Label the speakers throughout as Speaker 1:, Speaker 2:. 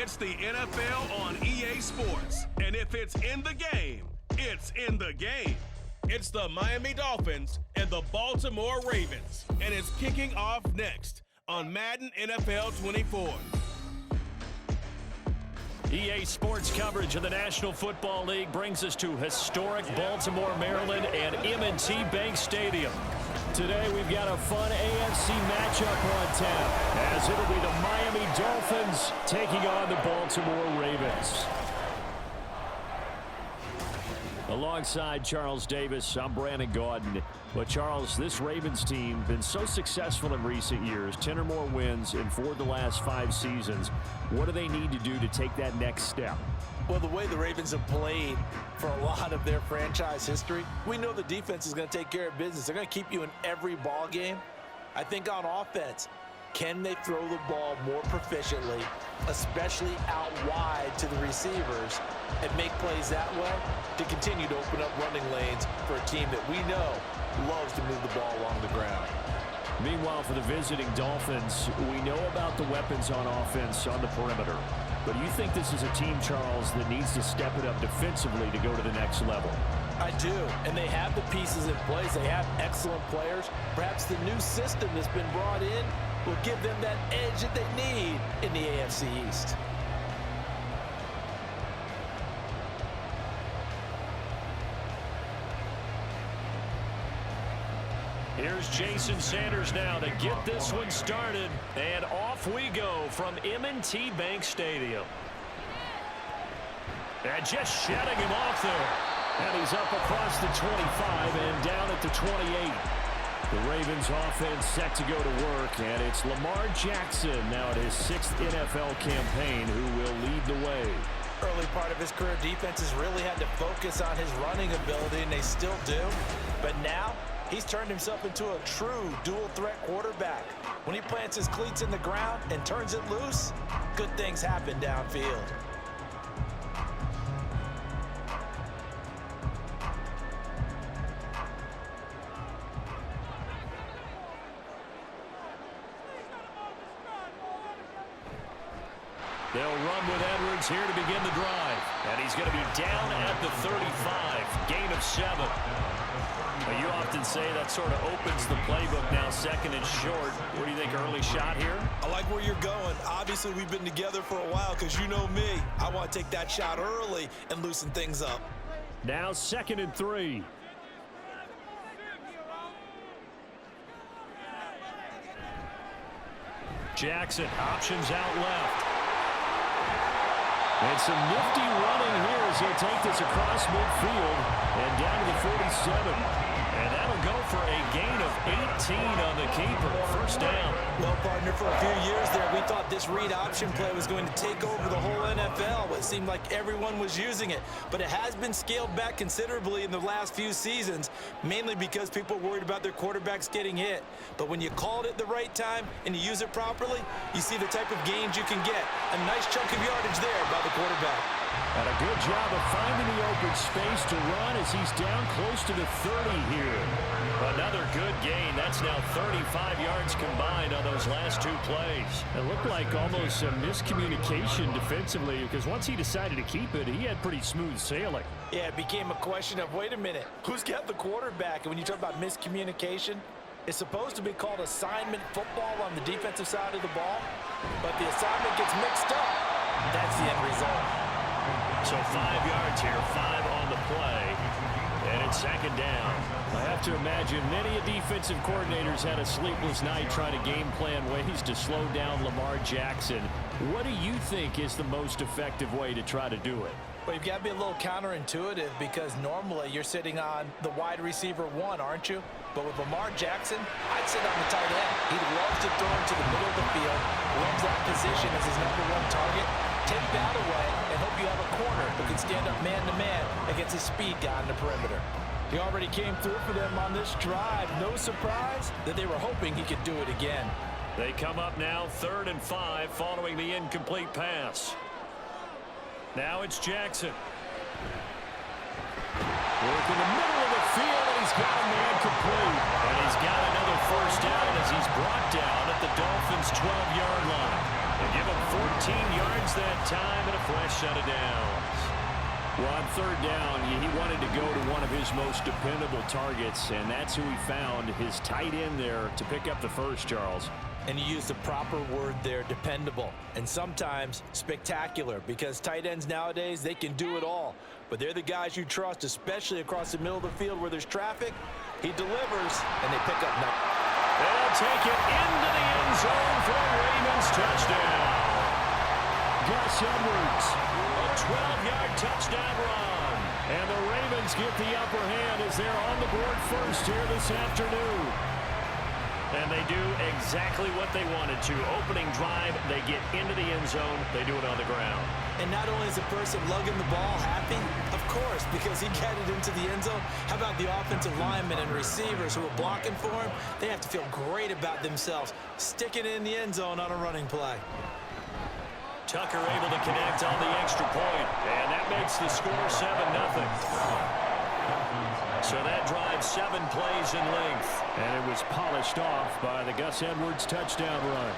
Speaker 1: It's the NFL on EA Sports. And if it's in the game, it's in the game. It's the Miami Dolphins and the Baltimore Ravens. And it's kicking off next on Madden NFL 24.
Speaker 2: EA Sports coverage of the National Football League brings us to historic Baltimore, Maryland and M&T Bank Stadium. Today we've got a fun AFC matchup on tap, as it'll be the Miami Dolphins taking on the Baltimore Ravens. Alongside Charles Davis, I'm Brandon Gaudin. But Charles, this Ravens team been so successful in recent years, 10 or more wins in 4 of the last 5 seasons. What do they need to do to take that next step?
Speaker 3: Well, the way the Ravens have played for a lot of their franchise history, we know the defense is going to take care of business. They're going to keep you in every ball game. I think on offense, can they throw the ball more proficiently, especially out wide to the receivers, and make plays that way to continue to open up running lanes for a team that we know loves to move the ball along the ground.
Speaker 2: Meanwhile, for the visiting Dolphins, we know about the weapons on offense on the perimeter. But do you think this is a team, Charles, that needs to step it up defensively to go to the next level?
Speaker 3: I do, and they have the pieces in place. They have excellent players. Perhaps the new system that's been brought in will give them that edge that they need in the AFC East.
Speaker 2: Here's Jason Sanders now to get this one started. And off we go from M&T Bank Stadium. And just shutting him off there. And he's up across the 25 and down at the 28. The Ravens offense set to go to work. And it's Lamar Jackson now at his 6th NFL campaign who will lead the way.
Speaker 3: Early part of his career, defenses really had to focus on his running ability, and they still do. But now, he's turned himself into a true dual-threat quarterback. When he plants his cleats in the ground and turns it loose, good things happen downfield.
Speaker 2: They'll run with Edwards here to begin the drive. And he's going to be down at the 35. Gain of 7. But you often say that sort of opens the playbook now, 2nd and short. What do you think, early shot here?
Speaker 3: I like where you're going. Obviously, we've been together for a while because you know me. I want to take that shot early and loosen things up.
Speaker 2: Now 2nd and 3. Jackson options out left. And some nifty running here as he'll take this across midfield and down to the 47. And that'll go for a gain of 18 on the keeper. First down.
Speaker 3: Well, partner, for a few years there, we thought this read option play was going to take over the whole NFL. It seemed like everyone was using it. But it has been scaled back considerably in the last few seasons, mainly because people are worried about their quarterbacks getting hit. But when you call it at the right time and you use it properly, you see the type of gains you can get. A nice chunk of yardage there by the quarterback.
Speaker 2: And a good job of finding the open space to run as he's down close to the 30 here. Another good gain. That's now 35 yards combined on those last 2 plays. It looked like almost a miscommunication defensively because once he decided to keep it, he had pretty smooth sailing.
Speaker 3: Yeah, it became a question of, wait a minute, who's got the quarterback? And when you talk about miscommunication, it's supposed to be called assignment football on the defensive side of the ball, but the assignment gets mixed up. That's the end result.
Speaker 2: So 5 yards here, 5 on the play, and it's 2nd down. I have to imagine many defensive coordinators had a sleepless night trying to game plan ways to slow down Lamar Jackson. What do you think is the most effective way to try to do it?
Speaker 3: Well, you've got to be a little counterintuitive because normally you're sitting on the wide receiver 1, aren't you? But with Lamar Jackson, I'd sit on the tight end. He loves to throw into the middle of the field, loves that position as his #1 target. Take that away and hope you have a corner who can stand up man-to-man against his speed guy on the perimeter. He already came through for them on this drive. No surprise that they were hoping he could do it again.
Speaker 2: They come up now 3rd and 5 following the incomplete pass. Now it's Jackson. Work in the middle of the field, and he's got a man complete. And he's got another first down as he's brought down at the Dolphins' 12-yard line. They give him 14 yards that time and a fresh set of downs. Well, on third down, he wanted to go to one of his most dependable targets, and that's who he found, his tight end there, to pick up the first, Charles.
Speaker 3: And you use the proper word there, dependable, and sometimes spectacular, because tight ends nowadays, they can do it all. But they're the guys you trust, especially across the middle of the field where there's traffic. He delivers, and they pick up nothing.
Speaker 2: They'll take it into the end zone for a Ravens touchdown. Gus Edwards, a 12-yard touchdown run. And the Ravens get the upper hand as they're on the board first here this afternoon. And they do exactly what they wanted to. Opening drive, they get into the end zone. They do it on the ground.
Speaker 3: And not only is the person lugging the ball happy, of course, because he got it into the end zone. How about the offensive linemen and receivers who are blocking for him? They have to feel great about themselves, sticking it in the end zone on a running play.
Speaker 2: Tucker able to connect on the extra point, and that makes the score 7-0. So that drives 7 plays in length. And it was polished off by the Gus Edwards touchdown run.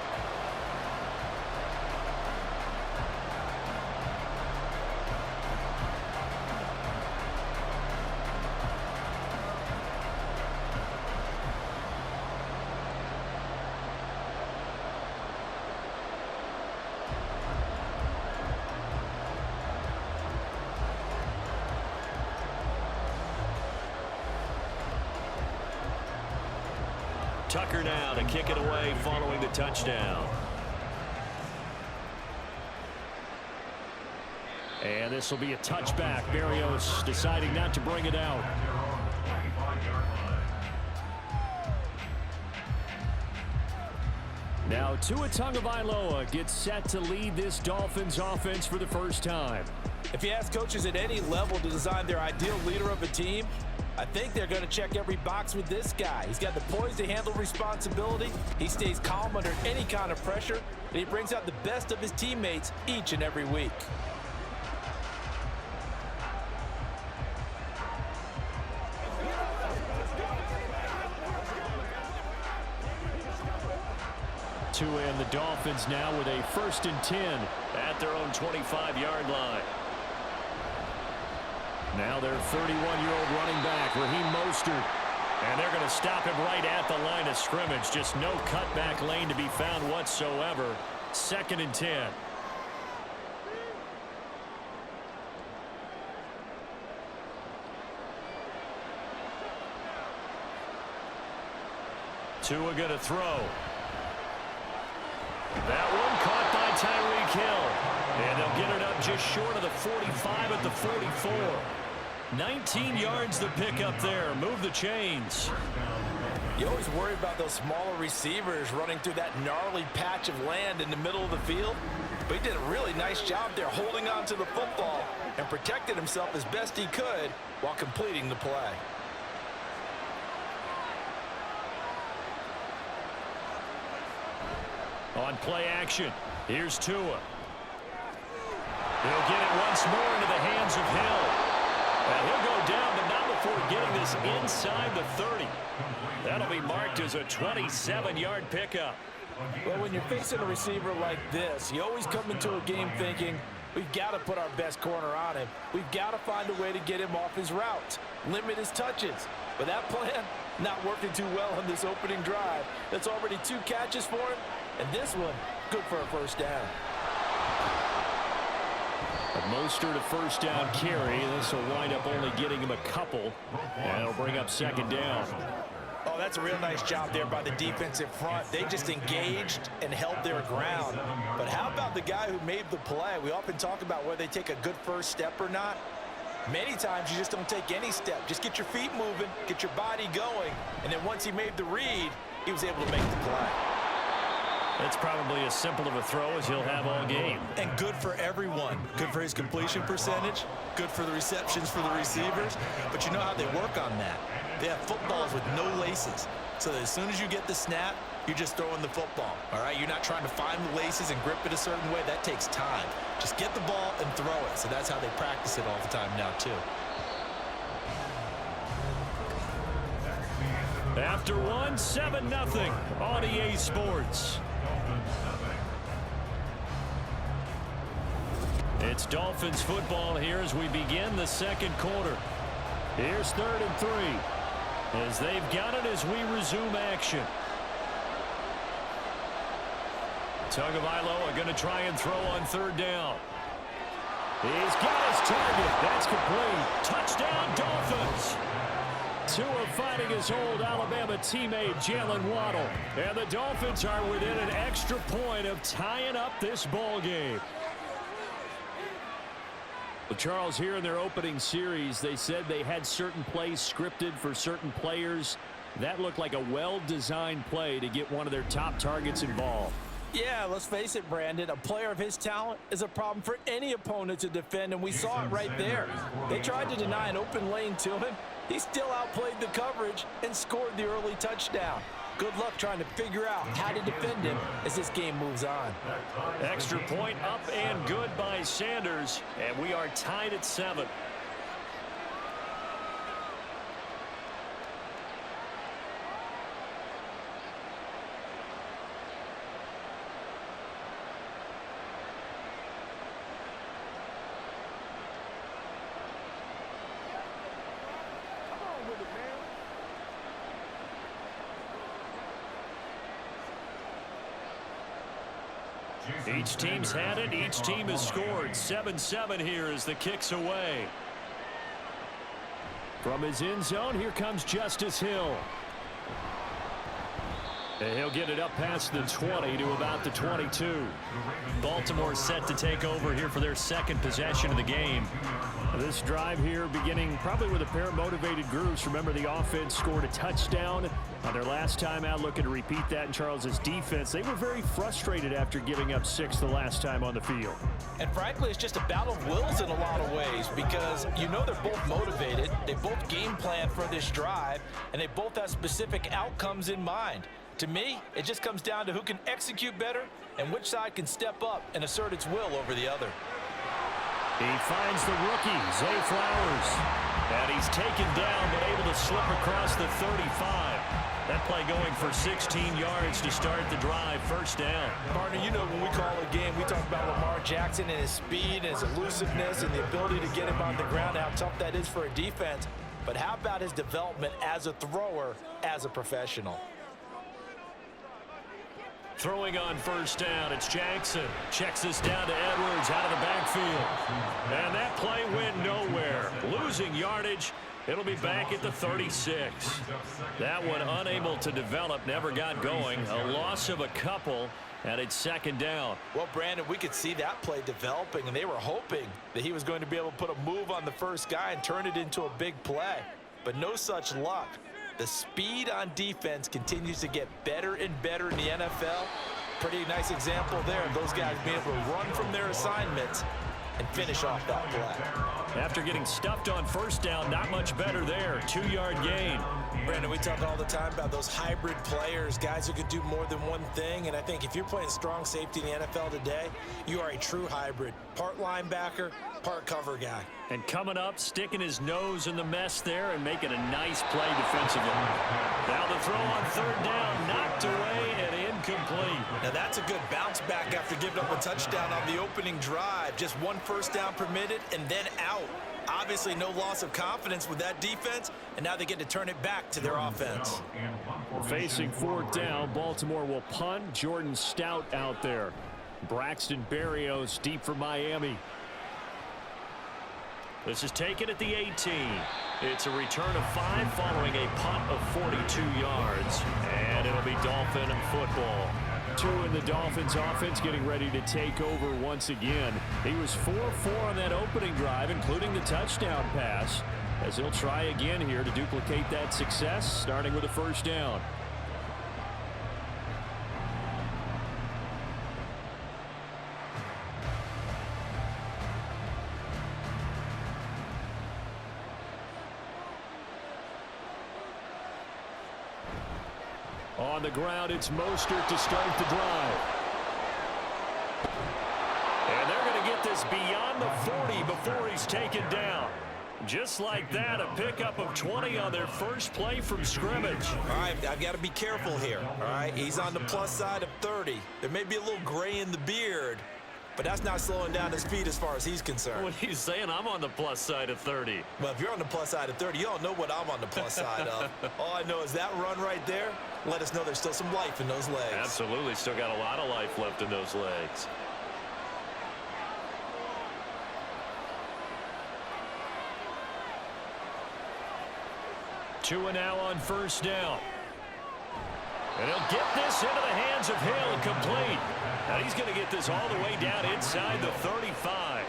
Speaker 2: Tucker now to kick it away following the touchdown. And this will be a touchback. Berrios deciding not to bring it out. Now Tua Tagovailoa gets set to lead this Dolphins offense for the first time.
Speaker 3: If you ask coaches at any level to design their ideal leader of a team, I think they're going to check every box with this guy. He's got the poise to handle responsibility. He stays calm under any kind of pressure, and he brings out the best of his teammates each and every week.
Speaker 2: Tua and the Dolphins now with a 1st and 10 at their own 25-yard line. Now their 31-year-old running back, Raheem Mostert. And they're going to stop him right at the line of scrimmage. Just no cutback lane to be found whatsoever. 2nd and 10. Tua going to throw. That one caught by Tyreek Hill. And they'll get it up just short of the 45 at the 44. 19 yards the pickup there. Move the chains.
Speaker 3: You always worry about those smaller receivers running through that gnarly patch of land in the middle of the field. But he did a really nice job there holding on to the football and protected himself as best he could while completing the play.
Speaker 2: On play action, here's Tua. He'll get it once more into the hands of Hill. And he'll go down, but not before getting this inside the 30. That'll be marked as a 27-yard pickup.
Speaker 3: Well, when you're facing a receiver like this, you always come into a game thinking, we've got to put our best corner on him. We've got to find a way to get him off his route, limit his touches. But that plan, not working too well on this opening drive. That's already 2 catches for him, and this one, good for a first down.
Speaker 2: Mostert a first down carry. This will wind up only getting him a couple, and it'll bring up 2nd down.
Speaker 3: Oh, that's a real nice job there by the defensive front. They just engaged and held their ground. But how about the guy who made the play? We often talk about whether they take a good first step or not. Many times you just don't take any step. Just get your feet moving, get your body going, and then once he made the read, he was able to make the play.
Speaker 2: That's probably as simple of a throw as he'll have all game.
Speaker 3: And good for everyone. Good for his completion percentage. Good for the receptions for the receivers. But you know how they work on that. They have footballs with no laces. So that as soon as you get the snap, you're just throwing the football. All right? You're not trying to find the laces and grip it a certain way. That takes time. Just get the ball and throw it. So that's how they practice it all the time now, too.
Speaker 2: After one, 7-0 on EA Sports. It's Dolphins football here as we begin the second quarter. Here's 3rd and 3. As they've got it as we resume action. Tagovailoa are going to try and throw on 3rd down. He's got his target. That's complete. Touchdown, Dolphins. Tua fighting his old Alabama teammate Jalen Waddle. And the Dolphins are within an extra point of tying up this ball game. Well, Charles, here in their opening series, they said they had certain plays scripted for certain players. That looked like a well-designed play to get one of their top targets involved.
Speaker 3: Yeah, let's face it, Brandon. A player of his talent is a problem for any opponent to defend, and we saw it right there. They tried to deny an open lane to him. He still outplayed the coverage and scored the early touchdown. Good luck trying to figure out how to defend him as this game moves on.
Speaker 2: Extra point up and good by Sanders, and we are tied at 7. Each team's had it. Each team has scored. 7-7 here as the kick's away. From his end zone, here comes Justice Hill. And he'll get it up past the 20 to about the 22. Baltimore set to take over here for their second possession of the game. This drive here beginning probably with a pair of motivated groups. Remember, the offense scored a touchdown on their last time out. Looking to repeat that in Charles's defense. They were very frustrated after giving up 6 the last time on the field.
Speaker 3: And frankly, it's just a battle of wills in a lot of ways because you know they're both motivated. They both game plan for this drive, and they both have specific outcomes in mind. To me, it just comes down to who can execute better and which side can step up and assert its will over the other.
Speaker 2: He finds the rookie, Zay Flowers. And he's taken down but able to slip across the 35. That play going for 16 yards to start the drive. First down.
Speaker 3: Partner, you know when we call a game, we talk about Lamar Jackson and his speed and his elusiveness and the ability to get him on the ground, how tough that is for a defense. But how about his development as a thrower, as a professional?
Speaker 2: Throwing on first down, it's Jackson. Checks this down to Edwards out of the backfield. And that play went nowhere. Losing yardage. It'll be back at the 36. That one unable to develop, never got going. A loss of a couple, and it's second down.
Speaker 3: Well, Brandon, we could see that play developing, and they were hoping that he was going to be able to put a move on the first guy and turn it into a big play. But no such luck. The speed on defense continues to get better and better in the NFL. Pretty nice example there of those guys being able to run from their assignments and finish off that play.
Speaker 2: After getting stuffed on first down, not much better there. 2-yard gain.
Speaker 3: Brandon, we talk all the time about those hybrid players, guys who could do more than one thing. And I think if you're playing strong safety in the NFL today, you are a true hybrid. Part linebacker, part cover guy.
Speaker 2: And coming up, sticking his nose in the mess there and making a nice play defensively. Now the throw on third down, knocked away and incomplete.
Speaker 3: Now that's a good bounce back after giving up a touchdown on the opening drive. Just one first down permitted and then out. Obviously no loss of confidence with that defense, and now they get to turn it back to their offense.
Speaker 2: Facing fourth down, Baltimore will punt. Jordan Stout out there. Braxton Berrios deep for Miami. This is taken at the 18. It's a return of 5 following a punt of 42 yards. And it'll be Dolphin football. 2 in the Dolphins offense getting ready to take over once again. He was 4-4 on that opening drive, including the touchdown pass, as he'll try again here to duplicate that success, starting with a first down. On the ground, it's Mostert to start the drive. And they're going to get this beyond the 40 before he's taken down. Just like that, a pickup of 20 on their first play from scrimmage.
Speaker 3: All right, I've got to be careful here, all right? He's on the plus side of 30. There may be a little gray in the beard, but that's not slowing down his speed as far as he's concerned.
Speaker 2: What he's saying, I'm on the plus side of 30.
Speaker 3: Well, if you're on the plus side of 30, you don't know what I'm on the plus side of. All I know is that run right there let us know there's still some life in those legs.
Speaker 2: Absolutely, still got a lot of life left in those legs. Tua now on first down. And he'll get this into the hands of Hill, complete. And he's going to get this all the way down inside the 35.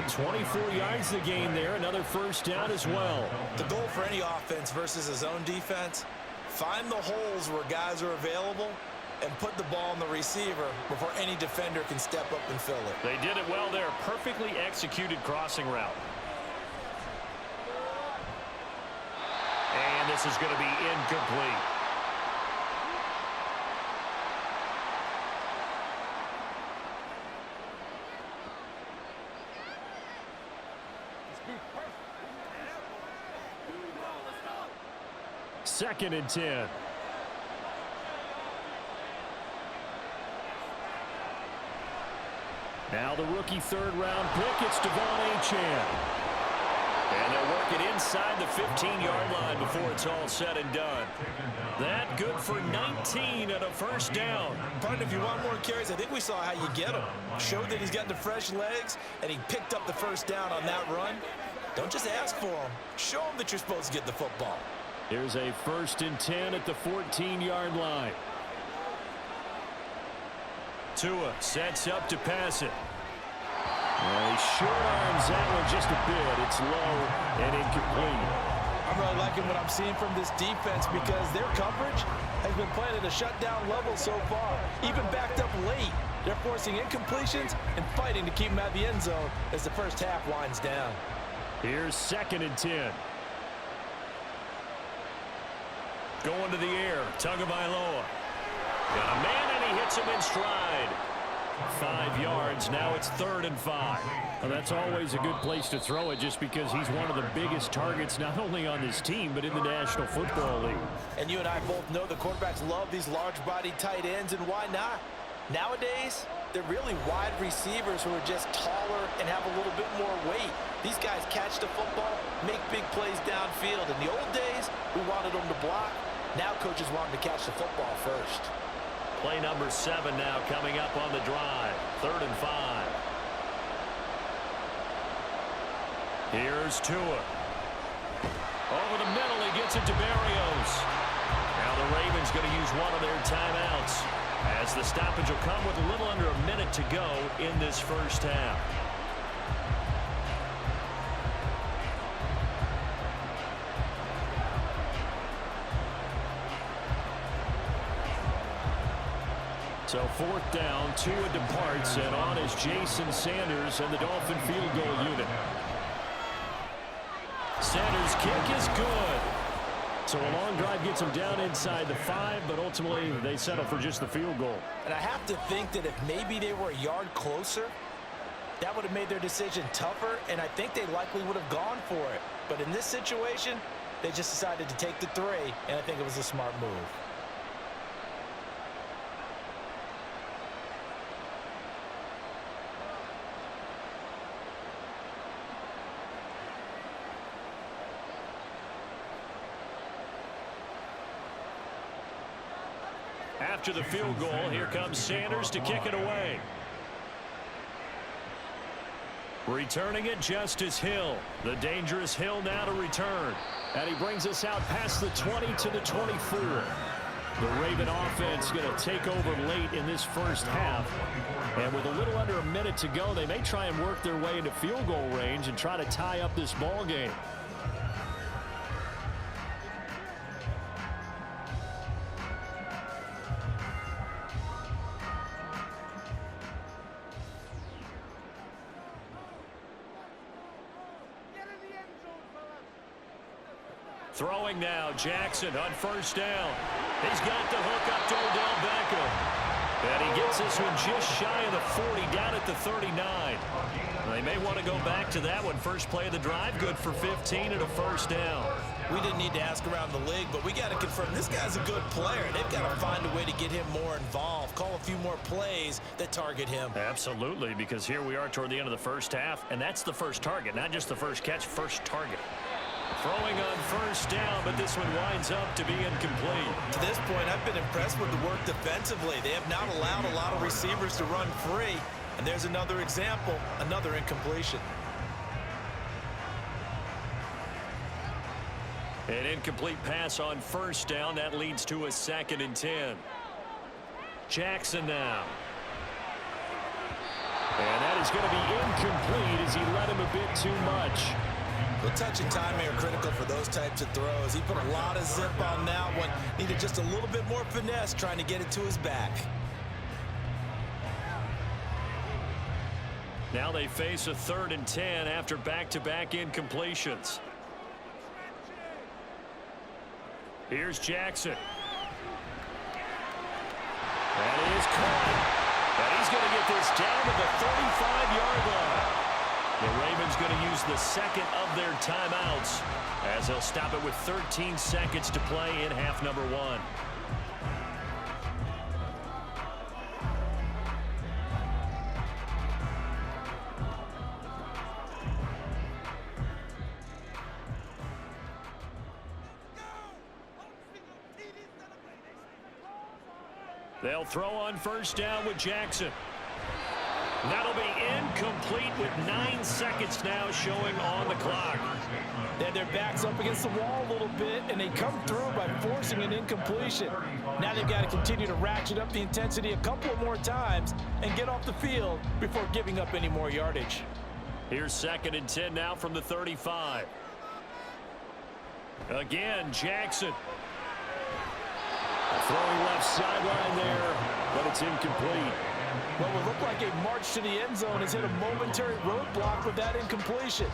Speaker 2: 24 yards the gain there, another first down as well.
Speaker 3: The goal for any offense versus a zone defense, find the holes where guys are available and put the ball in the receiver before any defender can step up and fill it.
Speaker 2: They did it well there, perfectly executed crossing route. And this is going to be incomplete. Second and 10. Now the rookie third-round pick, it's Devon Achane. And they'll work it inside the 15-yard line before it's all said and done. That good for 19 and a first down.
Speaker 3: Partner, if you want more carries, I think we saw how you get them. Showed that he's got the fresh legs, and he picked up the first down on that run. Don't just ask for him. Show him that you're supposed to get the football.
Speaker 2: Here's a first and 10 at the 14-yard line. Tua sets up to pass it. Well, he short arms that one just a bit. It's low and incomplete.
Speaker 3: I'm really liking what I'm seeing from this defense because their coverage has been playing at a shutdown level so far. Even backed up late, they're forcing incompletions and fighting to keep them at the end zone as the first half winds down.
Speaker 2: Here's second and 10. Going to the air, Tagovailoa. Got a man, and he hits him in stride. 5 yards, now it's 3rd and 5. Well, that's always a good place to throw it just because he's one of the biggest targets not only on this team but in the National Football League.
Speaker 3: And you and I both know the quarterbacks love these large-bodied tight ends, and why not? Nowadays, they're really wide receivers who are just taller and have a little bit more weight. These guys catch the football, make big plays downfield. In the old days, we wanted them to block. Now coaches want them to catch the football first.
Speaker 2: Play number 7 now coming up on the drive. 3rd and 5. Here's Tua. Over the middle, he gets it to Berrios. Now the Ravens going to use one of their timeouts as the stoppage will come with a little under a minute to go in this first half. So 4th down, Tua departs, and on is Jason Sanders and the Dolphin field goal unit. Sanders' kick is good. So a long drive gets them down inside the 5, but ultimately they settle for just the field goal.
Speaker 3: And I have to think that if maybe they were a yard closer, that would have made their decision tougher, and I think they likely would have gone for it. But in this situation, they just decided to take the 3, and I think it was a smart move.
Speaker 2: After the field goal, here comes Sanders to kick it away. Returning it, Justice Hill. The dangerous Hill now to return. And he brings us out past the 20 to the 24. The Raven offense going to take over late in this first half. And with a little under a minute to go, they may try and work their way into field goal range and try to tie up this ball game. Throwing now, Jackson on first down. He's got the hook up to Odell Beckham. And he gets this one just shy of the 40, down at the 39. They may want to go back to that one. First play of the drive, good for 15 and a first down.
Speaker 3: We didn't need to ask around the league, but we got to confirm this guy's a good player. They've got to find a way to get him more involved, call a few more plays that target him.
Speaker 2: Absolutely, because here we are toward the end of the first half, and that's the first target, not just the first catch, first target. Throwing on first down, but this one winds up to be incomplete.
Speaker 3: To this point, I've been impressed with the work defensively. They have not allowed a lot of receivers to run free. And there's another example, another incompletion.
Speaker 2: An incomplete pass on first down. That leads to a 2nd and 10. Jackson now. And that is going to be incomplete as he led him a bit too much.
Speaker 3: The touch and timing are critical for those types of throws. He put a lot of zip on that one. Needed just a little bit more finesse trying to get it to his back.
Speaker 2: Now they face a 3rd and 10 after back-to-back incompletions. Here's Jackson. That is caught. And he's going to get this down to the 35-yard line. The Ravens going to use the 2nd of their timeouts as they'll stop it with 13 seconds to play in half number 1. They'll throw on first down with Jackson. That'll be incomplete with 9 seconds now showing on the clock.
Speaker 3: They had their backs up against the wall a little bit, and they come through by forcing an incompletion. Now they've got to continue to ratchet up the intensity a couple of more times and get off the field before giving up any more yardage.
Speaker 2: Here's 2nd and 10 now from the 35. Again, Jackson. Throwing left sideline there, but it's incomplete.
Speaker 3: What would look like a march to the end zone has hit a momentary roadblock with that incompletion.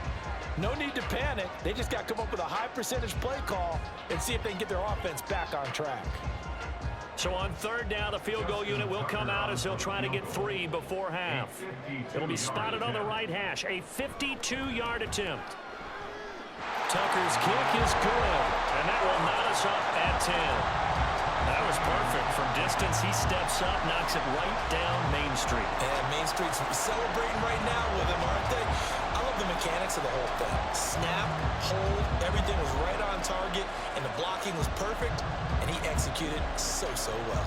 Speaker 3: No need to panic. They just got to come up with a high percentage play call and see if they can get their offense back on track.
Speaker 2: So on 3rd down, the field goal unit will come out as they'll try to get 3 before half. It'll be spotted on the right hash, a 52-yard attempt. Tucker's kick is good, and that will knot us up at 10. That was perfect. From distance, he steps up, knocks it right down Main Street.
Speaker 3: And Main Street's celebrating right now with him, aren't they? I love the mechanics of the whole thing. Snap, hold, everything was right on target, and the blocking was perfect, and he executed so well.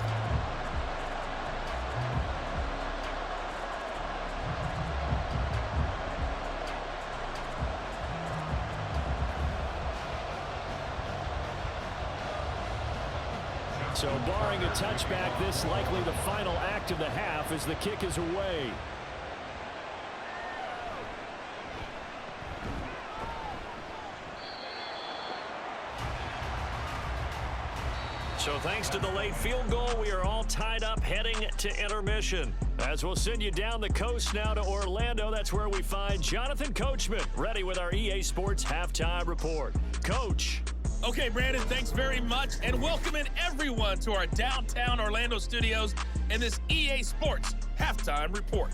Speaker 2: So barring a touchback, this likely the final act of the half as the kick is away. So thanks to the late field goal, we are all tied up heading to intermission. As we'll send you down the coast now to Orlando, that's where we find Jonathan Coachman ready with our EA Sports Halftime Report. Coach.
Speaker 1: Okay, Brandon, thanks very much, and welcoming everyone to our downtown Orlando studios and this EA Sports Halftime Report.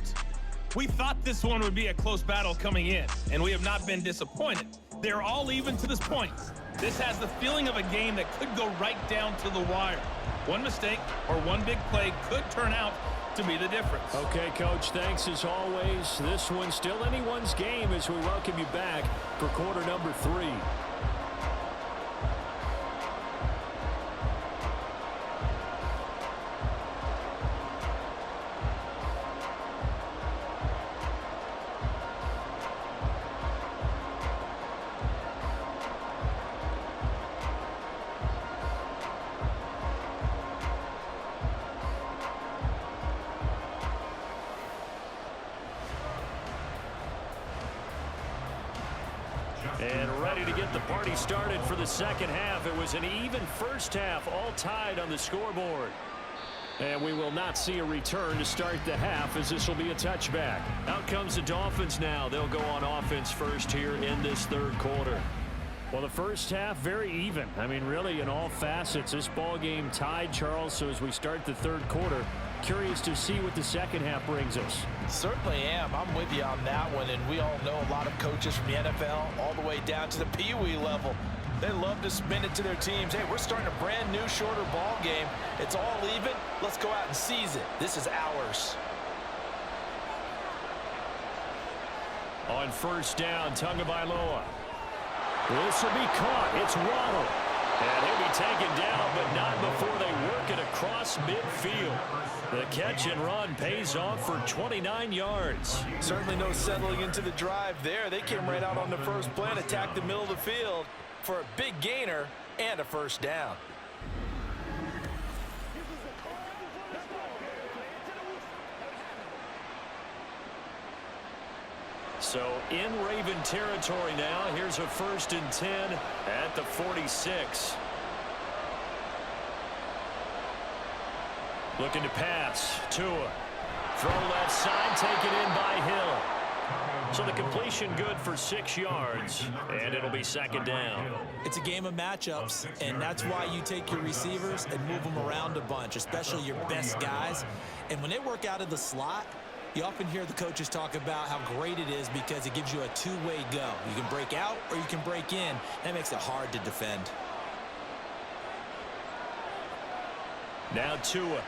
Speaker 1: We thought this one would be a close battle coming in, and we have not been disappointed. They're all even to this point. This has the feeling of a game that could go right down to the wire. One mistake or one big play could turn out to be the difference.
Speaker 2: Okay, Coach, thanks as always. This one's still anyone's game as we welcome you back for quarter number 3. And ready to get the party started for the second half. It was an even first half, all tied on the scoreboard. And we will not see a return to start the half as this will be a touchback. Out comes the Dolphins now. They'll go on offense first here in this third quarter. Well, the first half, very even. I mean, really, in all facets, this ball game tied, Charles. So as we start the third quarter, curious to see what the second half brings us.
Speaker 3: Certainly am. I'm with you on that one, and we all know a lot of coaches from the NFL all the way down to the Pee Wee level. They love to spin it to their teams. Hey, we're starting a brand new, shorter ball game. It's all even. Let's go out and seize it. This is ours.
Speaker 2: On first down, Tagovailoa. This will be caught. It's Waddle. And he'll be taken down, but not before they work it across midfield. The catch and run pays off for 29 yards.
Speaker 3: Certainly no settling into the drive there. They came right out on the first play and attacked the middle of the field for a big gainer and a first down.
Speaker 2: So in Raven territory now. Here's a 1st and 10 at the 46. Looking to pass. Tua. Throw left side, taken in by Hill. So the completion good for 6 yards, and it'll be 2nd down.
Speaker 3: It's a game of matchups, and that's why you take your receivers and move them around a bunch, especially your best guys. And when they work out of the slot, you often hear the coaches talk about how great it is because it gives you a two-way go. You can break out or you can break in. That makes it hard to defend.
Speaker 2: Now Tua.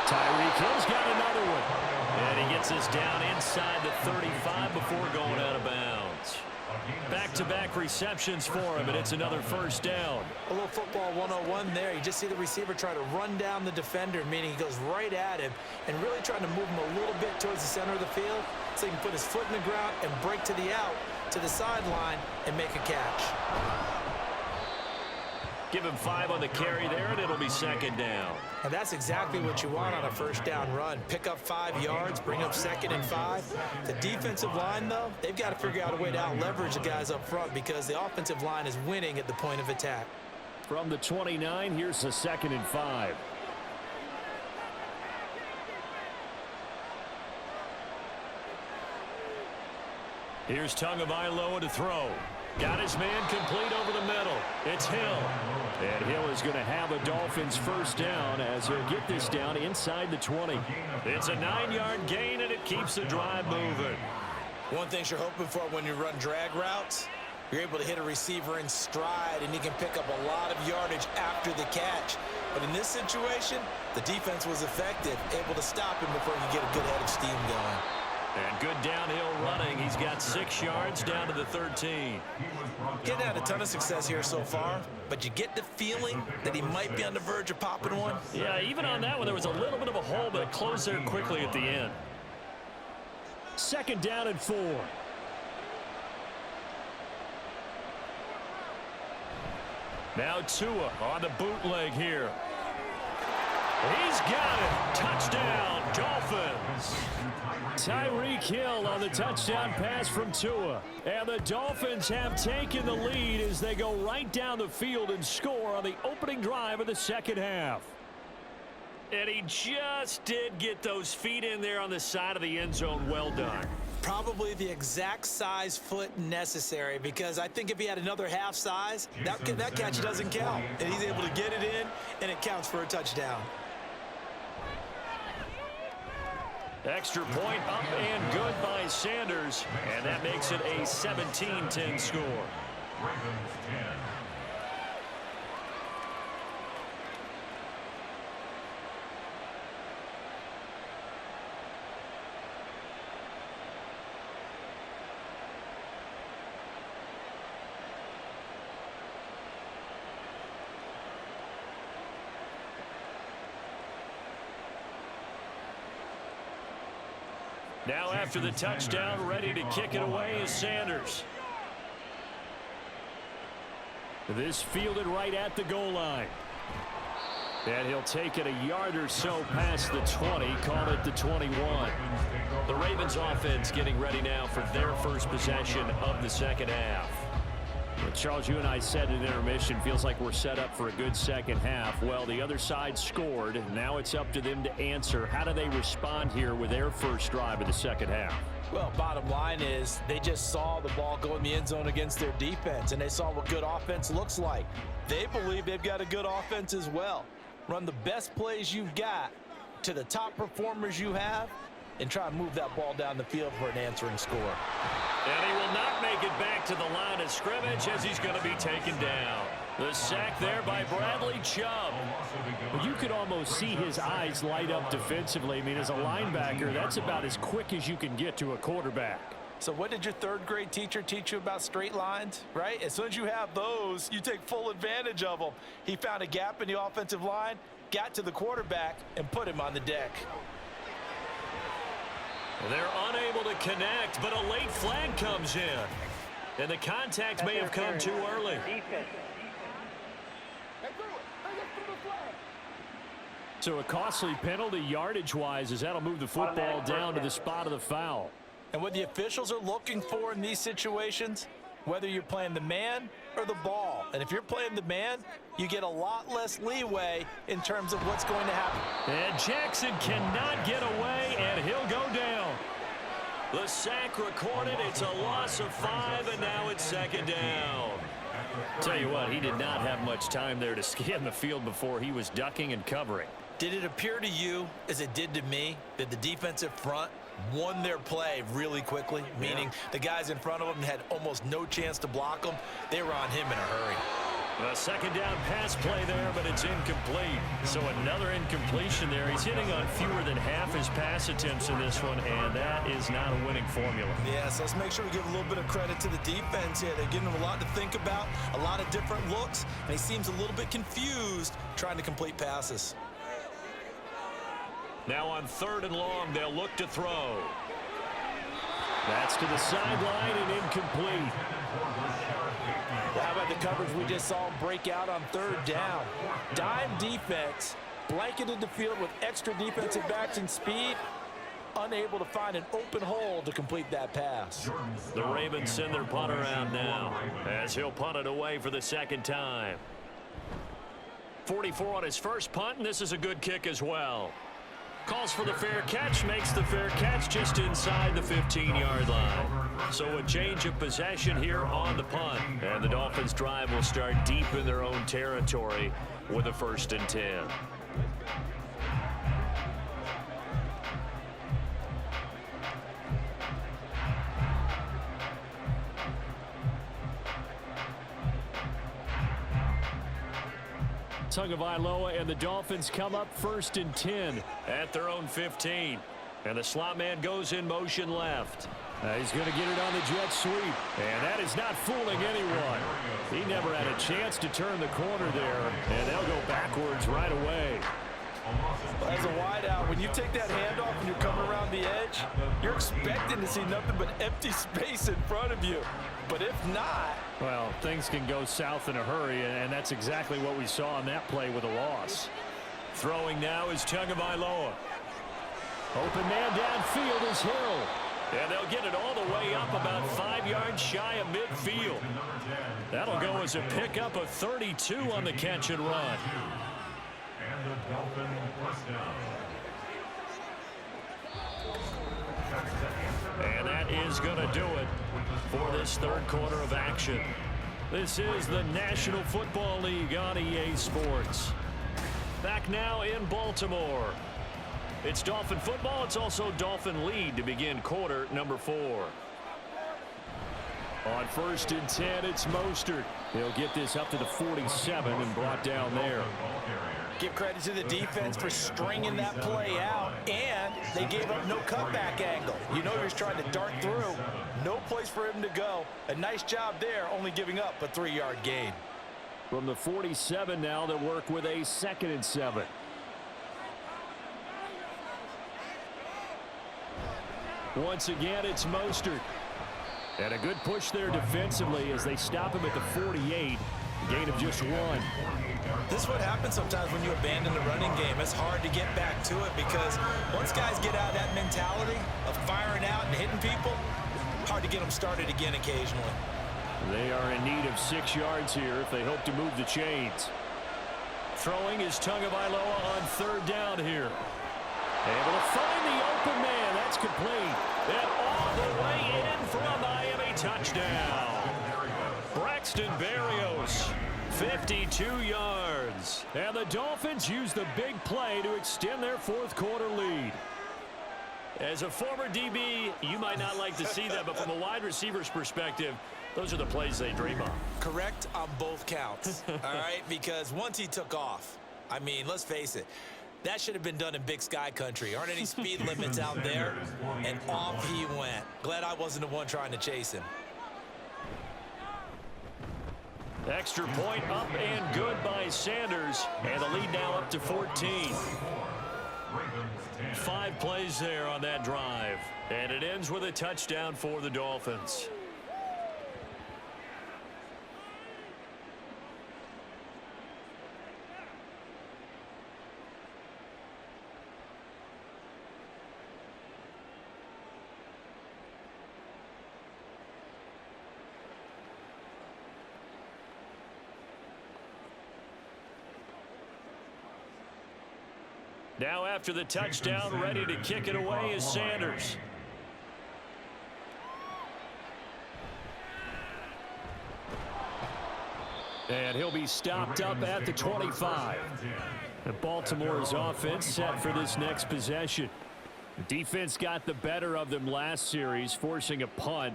Speaker 2: Tyreek Hill's got another one. And he gets us down inside the 35 before going out of bounds. Back-to-back receptions for him, and it's another 1st down.
Speaker 3: A little football 101 there. You just see the receiver try to run down the defender, meaning he goes right at him and really trying to move him a little bit towards the center of the field so he can put his foot in the ground and break to the out, to the sideline, and make a catch.
Speaker 2: Give him 5 on the carry there, and it'll be 2nd down.
Speaker 3: And that's exactly what you want on a 1st down run. Pick up 5 yards, bring up 2nd and 5. The defensive line, though, they've got to figure out a way to out-leverage the guys up front because the offensive line is winning at the point of attack.
Speaker 2: From the 29, here's a 2nd and 5. Here's Tagovailoa to throw. Got his man complete over the middle. It's Hill. And Hill is going to have a Dolphins 1st down as he'll get this down inside the 20. It's a 9-yard gain, and it keeps the drive moving.
Speaker 3: One thing you're hoping for when you run drag routes, you're able to hit a receiver in stride, and he can pick up a lot of yardage after the catch. But in this situation, the defense was effective, able to stop him before you get a good head of steam going.
Speaker 2: And good downhill running. He's got 6 yards down to the 13.
Speaker 3: Getting had a ton of success here so far, but you get the feeling that he might be on the verge of popping one.
Speaker 2: Yeah, even on that one, there was a little bit of a hole, but it closed there quickly at the end. 2nd down and 4. Now Tua on the bootleg here. He's got it. Touchdown, Dolphins. Tyreek Hill on the touchdown pass from Tua. And the Dolphins have taken the lead as they go right down the field and score on the opening drive of the 2nd half. And he just did get those feet in there on the side of the end zone. Well done.
Speaker 3: Probably the exact size foot necessary, because I think if he had another half size, that catch doesn't count. And he's able to get it in, and it counts for a touchdown.
Speaker 2: Extra point up and good by Sanders, and that makes it a 17-10 score. Now after the touchdown, ready to kick it away is Sanders. This fielded right at the goal line. And he'll take it a yard or so past the 20, call it the 21. The Ravens offense getting ready now for their first possession of the 2nd half. Well, Charles, you and I said in intermission, feels like we're set up for a good 2nd half. Well, the other side scored. Now it's up to them to answer. How do they respond here with their first drive of the 2nd half?
Speaker 3: Well, bottom line is they just saw the ball go in the end zone against their defense, and they saw what good offense looks like. They believe they've got a good offense as well. Run the best plays you've got to the top performers you have, and try and move that ball down the field for an answering score.
Speaker 2: And he will not make it back to the line of scrimmage as he's going to be taken down. The sack there by Bradley Chubb.
Speaker 4: Well, you could almost see his eyes light up defensively. I mean, as a linebacker, that's about as quick as you can get to a quarterback.
Speaker 3: So what did your third-grade teacher teach you about straight lines, right? As soon as you have those, you take full advantage of them. He found a gap in the offensive line, got to the quarterback, and put him on the deck.
Speaker 2: They're unable to connect, but a late flag comes in. And the contact may have come too early.
Speaker 4: So a costly penalty yardage-wise as that'll move the football down to the spot of the foul.
Speaker 3: And what the officials are looking for in these situations, whether you're playing the man or the ball. And if you're playing the man, you get a lot less leeway in terms of what's going to happen.
Speaker 2: And Jackson cannot get away, and he'll go down. The sack recorded. It's a loss of 5, and now it's second down.
Speaker 4: Tell you what, he did not have much time there to scan the field before he was ducking and covering.
Speaker 3: Did it appear to you, as it did to me, that the defensive front won their play really quickly, meaning the guys in front of them had almost no chance to block them? They were on him in a hurry.
Speaker 2: A second down pass play there, but it's incomplete. So another incompletion there. He's hitting on fewer than half his pass attempts in this one, and that is not a winning formula.
Speaker 3: Yeah, so let's make sure we give a little bit of credit to the defense here. They're giving him a lot to think about, a lot of different looks, and he seems a little bit confused trying to complete passes.
Speaker 2: Now on 3rd and long, they'll look to throw.
Speaker 4: That's to the sideline and incomplete.
Speaker 3: How about the coverage we just saw him break out on 3rd down? Dime defense, blanketed the field with extra defensive backs and speed, unable to find an open hole to complete that pass.
Speaker 2: The Ravens send their punt around now as he'll punt it away for the second time. 44 on his first punt, and this is a good kick as well. Calls for the fair catch, makes the fair catch just inside the 15-yard line. So a change of possession here on the punt. And the Dolphins drive will start deep in their own territory with a 1st and 10.
Speaker 4: Tagovailoa and the Dolphins come up 1st and 10
Speaker 2: at their own 15. And the slot man goes in motion left.
Speaker 4: He's going to get it on the jet sweep. And that is not fooling anyone. He never had a chance to turn the corner there. And they'll go backwards right away.
Speaker 3: As a wideout, when you take that handoff and you're coming around the edge, you're expecting to see nothing but empty space in front of you. But if not,
Speaker 4: well, things can go south in a hurry, and that's exactly what we saw on that play with a loss.
Speaker 2: Throwing now is Tagovailoa.
Speaker 4: Open man downfield is Hill.
Speaker 2: And they'll get it all the way up about 5 yards shy of midfield. That'll go as a pickup of 32 on the catch and run. And that is going to do it for this 3rd quarter of action. This is the National Football League on EA Sports. Back now in Baltimore. It's Dolphin football. It's also Dolphin lead to begin quarter number 4.
Speaker 4: On 1st and 10, it's Mostert. He'll get this up to the 47 and brought down there.
Speaker 3: Give credit to the defense for stringing that play out, and they gave up no cutback angle. You know he was trying to dart through. No place for him to go. A nice job there, only giving up a 3-yard gain.
Speaker 4: From the 47 now, they work with a 2nd and 7. Once again, it's Mostert. And a good push there defensively as they stop him at the 48. Gain of just 1.
Speaker 3: This is what happens sometimes when you abandon the running game. It's hard to get back to it because once guys get out of that mentality of firing out and hitting people, hard to get them started again occasionally.
Speaker 4: They are in need of 6 yards here if they hope to move the chains.
Speaker 2: Throwing is Tagovailoa on 3rd down here.
Speaker 4: Able to find the open man. That's complete.
Speaker 2: And all the way in for a Miami touchdown. Braxton Berrios, 52 yards.
Speaker 4: And the Dolphins use the big play to extend their 4th quarter lead.
Speaker 2: As a former DB, you might not like to see that, but from a wide receiver's perspective, those are the plays they dream of.
Speaker 3: Correct on both counts, all right? Because once he took off, I mean, let's face it, that should have been done in Big Sky country. Aren't any speed limits out there? And off he went. Glad I wasn't the one trying to chase him.
Speaker 2: Extra point up and good by Sanders. And the lead now up to 14. 5 plays there on that drive. And it ends with a touchdown for the Dolphins. Now after the touchdown, ready to kick it away is Sanders. And he'll be stopped up at the 25. And Baltimore's offense set for this next possession. Defense got the better of them last series, forcing a punt.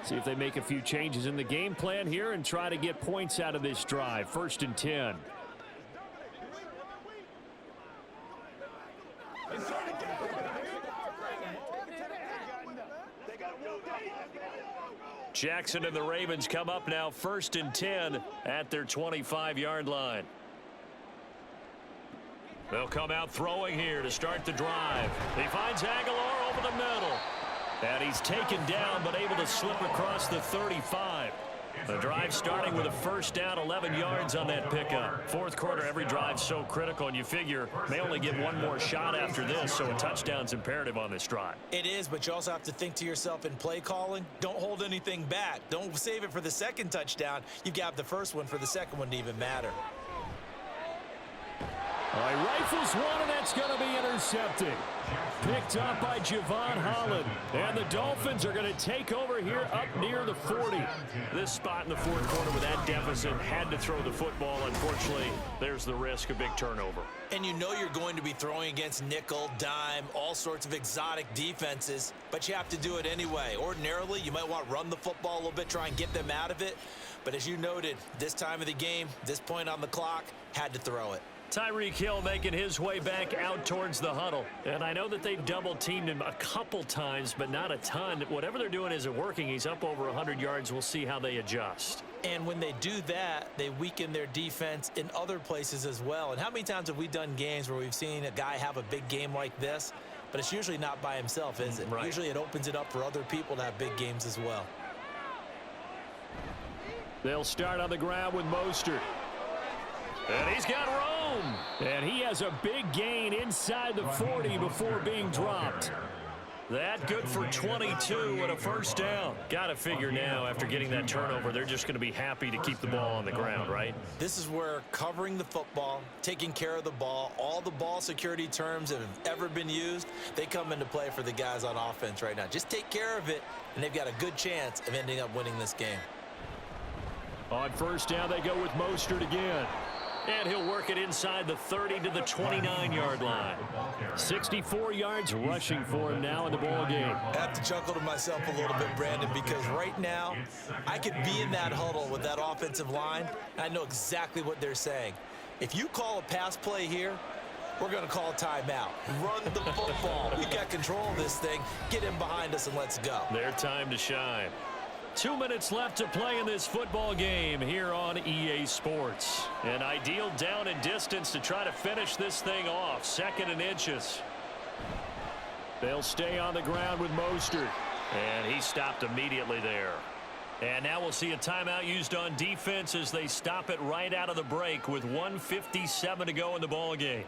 Speaker 2: See if they make a few changes in the game plan here and try to get points out of this drive. 1st and 10. Jackson and the Ravens come up now 1st and 10 at their 25-yard line. They'll come out throwing here to start the drive. He finds Aguilar over the middle. And he's taken down but able to slip across the 35. The drive starting with a 1st down, 11 yards on that pickup. 4th quarter, every drive's so critical, and you figure they only get one more shot after this, so a touchdown's imperative on this drive.
Speaker 3: It is, but you also have to think to yourself in play calling, don't hold anything back. Don't save it for the 2nd touchdown. You've got the 1st one for the 2nd one to even matter.
Speaker 4: All right, rifles one, and that's going to be intercepted. Picked up by Javon Holland. And the Dolphins are going to take over here up near the 40.
Speaker 2: This spot in the 4th quarter with that deficit had to throw the football. Unfortunately, there's the risk of big turnover.
Speaker 3: And you know you're going to be throwing against nickel, dime, all sorts of exotic defenses, but you have to do it anyway. Ordinarily, you might want to run the football a little bit, try and get them out of it. But as you noted, this time of the game, this point on the clock, had to throw it.
Speaker 2: Tyreek Hill making his way back out towards the huddle. And I know that they've double-teamed him a couple times, but not a ton. Whatever they're doing isn't working. He's up over 100 yards. We'll see how they adjust.
Speaker 3: And when they do that, they weaken their defense in other places as well. And how many times have we done games where we've seen a guy have a big game like this, but it's usually not by himself, is it?
Speaker 2: Right.
Speaker 3: Usually it opens it up for other people to have big games as well.
Speaker 2: They'll start on the ground with Mostert. And he's got Rome.
Speaker 4: And he has a big gain inside the 40 before being dropped.
Speaker 2: That good for 22 and a 1st down. Got to figure now, after getting that turnover, they're just going to be happy to keep the ball on the ground, right?
Speaker 3: This is where covering the football, taking care of the ball, all the ball security terms that have ever been used, they come into play for the guys on offense right now. Just take care of it, and they've got a good chance of ending up winning this game.
Speaker 4: On 1st down, they go with Mostert again.
Speaker 2: And he'll work it inside the 30 to the 29-yard line.
Speaker 4: 64 yards rushing for him now in the ball game.
Speaker 3: I have to chuckle to myself a little bit, Brandon, because right now I could be in that huddle with that offensive line, and I know exactly what they're saying. If you call a pass play here, we're going to call a timeout. Run the football. We've got control of this thing. Get him behind us and let's go.
Speaker 2: Their time to shine. 2 minutes left to play in this football game here on EA Sports. An ideal down and distance to try to finish this thing off. 2nd and inches.
Speaker 4: They'll stay on the ground with Mostert.
Speaker 2: And he stopped immediately there. And now we'll see a timeout used on defense as they stop it right out of the break with 1:57 to go in the ball game.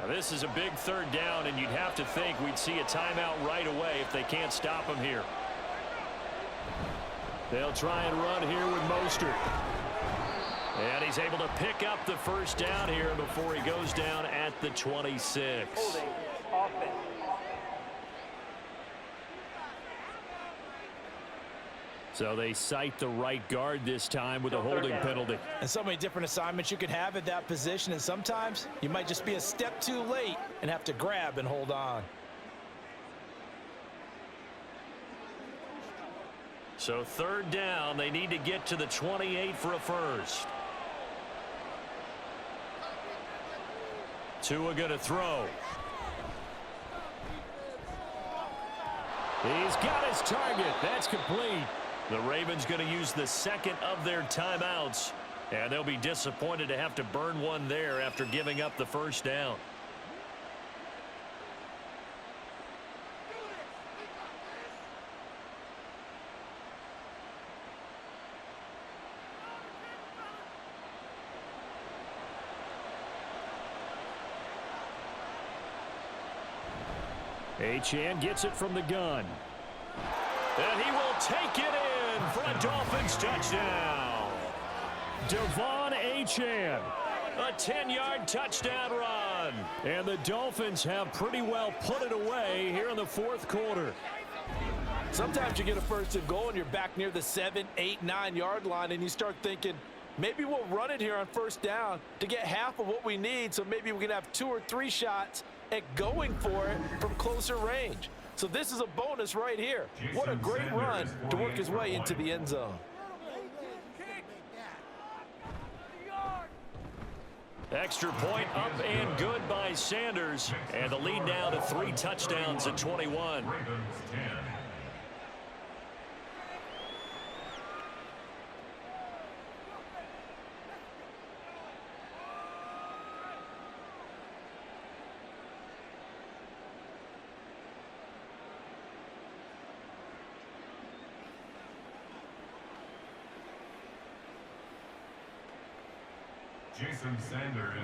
Speaker 2: Now this is a big 3rd down, and you'd have to think we'd see a timeout right away if they can't stop him here.
Speaker 4: They'll try and run here with Mostert.
Speaker 2: And he's able to pick up the 1st down here before he goes down at the 26.
Speaker 5: Holding offense.
Speaker 4: So they cite the right guard this time with a holding penalty.
Speaker 3: And so many different assignments you could have at that position, and sometimes you might just be a step too late and have to grab and hold on.
Speaker 2: So third down, they need to get to the 28 for a first. Tua going to throw.
Speaker 4: He's got his target. That's complete.
Speaker 2: The Ravens going to use the second of their timeouts, and they'll be disappointed to have to burn one there after giving up the first down.
Speaker 4: Achane gets it from the gun.
Speaker 2: And he will take it in for a Dolphins touchdown.
Speaker 4: Devon Achane.
Speaker 2: A 10-yard touchdown run.
Speaker 4: And the Dolphins have pretty well put it away here in the fourth quarter.
Speaker 3: Sometimes you get a first and goal and you're back near the 7, 8, 9-yard line and you start thinking, maybe we'll run it here on first down to get half of what we need, so maybe we can have 2 or 3 shots at going for it from closer range. So this is a bonus right here. What a great run to work his way into the end zone.
Speaker 2: Extra point up and good by Sanders. And the lead now to 3 touchdowns at 21.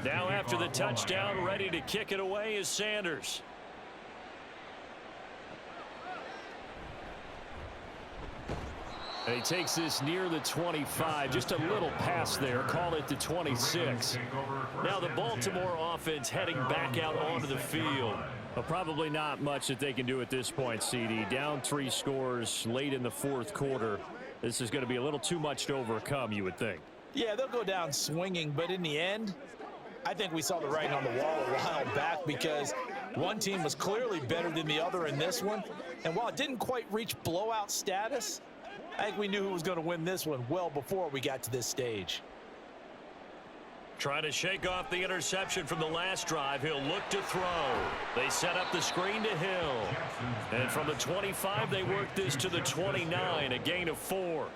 Speaker 2: Now after the touchdown, ready to kick it away is Sanders.
Speaker 4: And he takes this near the 25, just a little pass there, call it the 26.
Speaker 2: Now the Baltimore offense heading back out onto the field.
Speaker 4: Well, probably not much that they can do at this point, CD. Down 3 scores late in the fourth quarter. This is going to be a little too much to overcome, you would think.
Speaker 3: Yeah, they'll go down swinging, but in the end, I think we saw the writing on the wall a while back because one team was clearly better than the other in this one. And while it didn't quite reach blowout status, I think we knew who was going to win this one well before we got to this stage.
Speaker 2: Trying to shake off the interception from the last drive. He'll look to throw. They set up the screen to Hill. And from the 25, they work this to the 29, a gain of 4.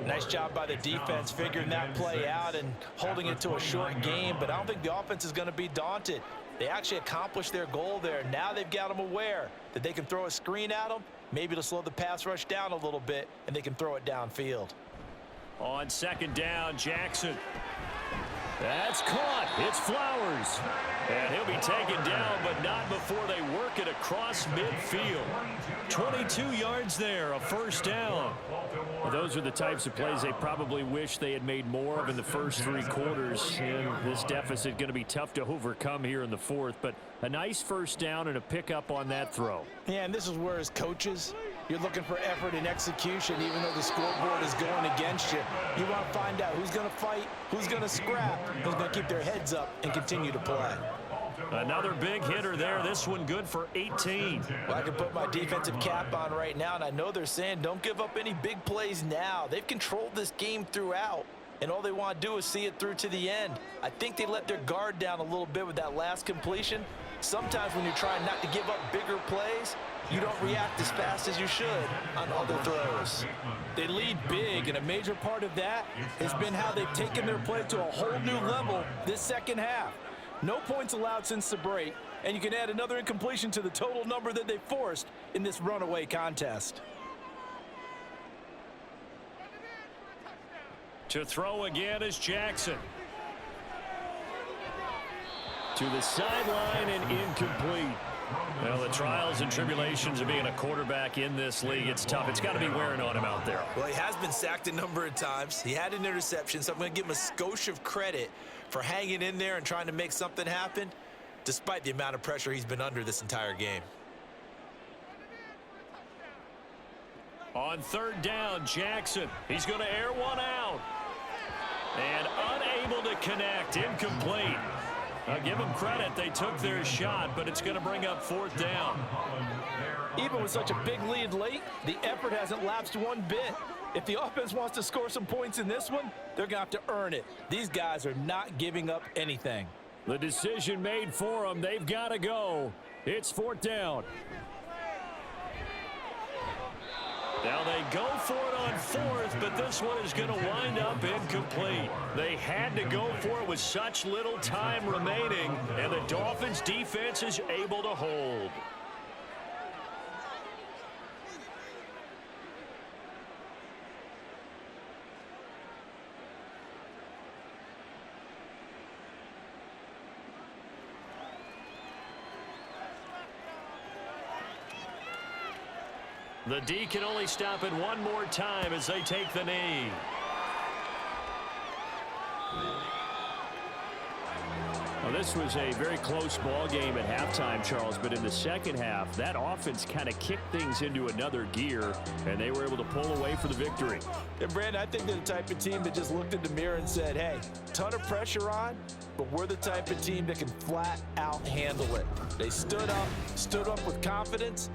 Speaker 3: Nice job by the defense figuring that play out and holding it to a short game, but I don't think the offense is going to be daunted. They actually accomplished their goal there. Now they've got them aware that they can throw a screen at them, maybe to slow the pass rush down a little bit, and they can throw it downfield.
Speaker 2: On second down, Jackson.
Speaker 4: That's caught. It's Flowers.
Speaker 2: And he'll be taken down, but not before they work it across midfield. 22 yards there, a first down.
Speaker 4: Well, those are the types of plays they probably wish they had made more of in the first 3 quarters. And this deficit going to be tough to overcome here in the fourth. But a nice first down and a pickup on that throw.
Speaker 3: Yeah, and this is where as coaches, you're looking for effort and execution, even though the scoreboard is going against you. You want to find out who's going to fight, who's going to scrap, who's going to keep their heads up and continue to play.
Speaker 2: Another big hitter there. This one good for 18.
Speaker 3: Well, I can put my defensive cap on right now, and I know they're saying don't give up any big plays now. They've controlled this game throughout, and all they want to do is see it through to the end. I think they let their guard down a little bit with that last completion. Sometimes when you're trying not to give up bigger plays, you don't react as fast as you should on other throws. They lead big, and a major part of that has been how they've taken their play to a whole new level this second half. No points allowed since the break, and you can add another incompletion to the total number that they forced in this runaway contest.
Speaker 2: To throw again is Jackson.
Speaker 4: To the sideline and incomplete.
Speaker 2: Well, the trials and tribulations of being a quarterback in this league, it's tough. It's got to be wearing on him out there.
Speaker 3: Well, he has been sacked a number of times. He had an interception, so I'm going to give him a skosh of credit for hanging in there and trying to make something happen, despite the amount of pressure he's been under this entire game.
Speaker 4: On third down, Jackson. He's going to air one out. And unable to connect. Incomplete. I'll give them credit. They took their shot, but it's going to bring up fourth down.
Speaker 3: Even with such a big lead late, the effort hasn't lapsed one bit. If the offense wants to score some points in this one, they're going to have to earn it. These guys are not giving up anything.
Speaker 4: The decision made for them. They've got to go. It's fourth down. Now they go for it on fourth, but this one is going to wind up incomplete. They had to go for it with such little time remaining, and the Dolphins defense is able to hold. The D can only stop it one more time as they take the knee. Well, this was a very close ball game at halftime, Charles, but in the second half, that offense kind of kicked things into another gear, and they were able to pull away for the victory.
Speaker 3: And, Brandon, I think they're the type of team that just looked in the mirror and said, hey, ton of pressure on, but we're the type of team that can flat out handle it. They stood up with confidence,